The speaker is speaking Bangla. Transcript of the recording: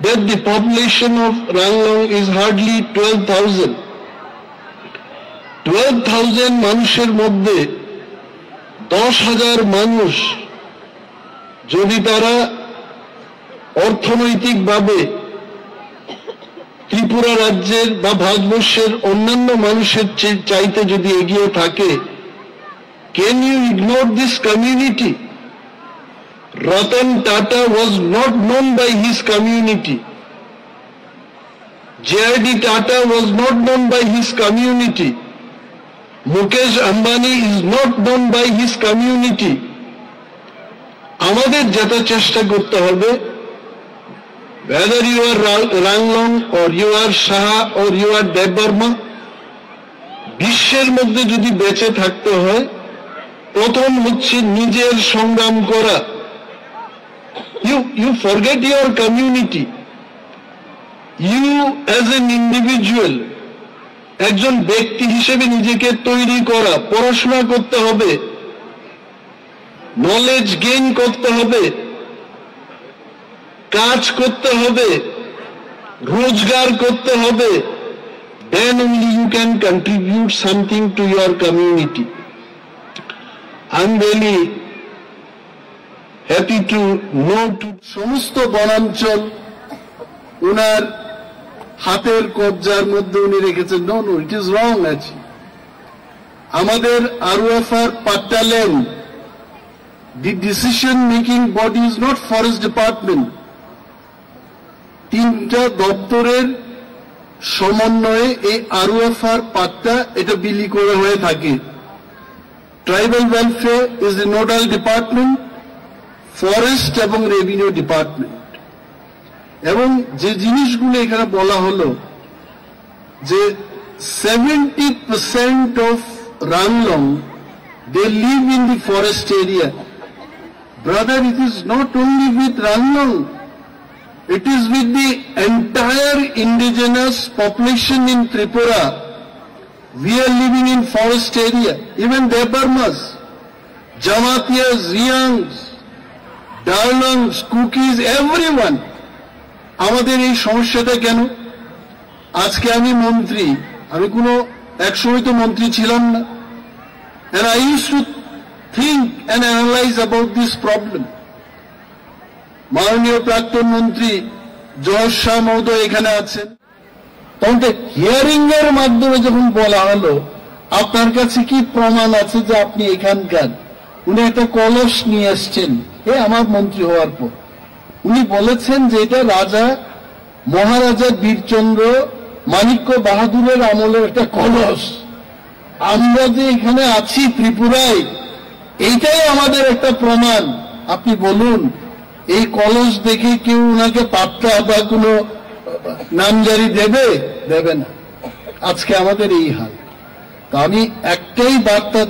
that the population of Ranglong is hardly 12,000. 12,000 মানুষের মধ্যে 10,000 মানুষ যদি তারা অর্থনৈতিকভাবে ত্রিপুরা রাজ্যের বা ভারতবর্ষের অন্যান্য মানুষের চাইতে যদি এগিয়ে থাকে, can you ignore this community? Ratan Tata was not known by his community. J.R.D. Tata was not known by his community. Mukesh Ambani is not known by his community. আমাদের যেটা চেষ্টা করতে হবে, whether you are Ranglong or you are Saha or you are Debarma, বিশ্বের মধ্যে যদি বেঁচে থাকতে হয়, প্রথম হচ্ছে নিজের সংগ্রাম করা। You forget your community. You as an individual, একজন ব্যক্তি হিসেবে নিজেকে তৈরি করা, পড়াশোনা করতে হবে, নলেজ গেইন করতে হবে, কাজ করতে হবে, রোজগার করতে হবে, then only you can contribute something to your community. I'm really happy to know to সমস্ত বনাঞ্চল উনার হাতের কবজার মধ্যে উনি রেখেছেন। No, it is wrong. আছে আমাদের ROFR patta land, the decision making body is not forest department. তিনটা দপ্তরের সমন্বয়ে এই ROFR পাট্টা এটা বিলি করে হয়ে থাকে। Tribal welfare is the nodal department, forest এবং রেভিনিউ ডিপার্টমেন্ট। এবং যে জিনিসগুলো এখানে বলা হলো যে 70% of Ranglong they live in the forest area. Brother, it is not only with Ranglong, it is with the entire indigenous population in Tripura. We are living in forest area. Even Debarmas, Jamatias, Riangs, Darlongs, Cookies, everyone. আমাদের এই সমস্যাটা কেন? আজকে আমি মন্ত্রী, আমি কোনো একসময় তো মন্ত্রী ছিলাম না, and I used to think and analyze about this problem. মাননীয় প্রাক্তন মন্ত্রী জয় শাহ মহোদয় এখানে আছেন। তখন হিয়ারিং এর মাধ্যমে যখন বলা হলো আপনার কাছে কি প্রমাণ আছে যে আপনি এখানকার, উনি একটা কলস নিয়ে এসছেন আমার মন্ত্রী হওয়ার পর। উনি বলেছেন যে এটা রাজা মহারাজা বীরচন্দ্র মাণিক্য বাহাদুরের আমলের একটা কলস। আমরা যে এখানে আছি ত্রিপুরায়, এইটাই আমাদের একটা প্রমাণ। আপনি বলুন এই কলস দেখে কেউ ওনাকে পাট্টা বা কোনো নামজারি দেবে না। আজকে আমাদের এই হাল। তো আমি একটাই বার্তা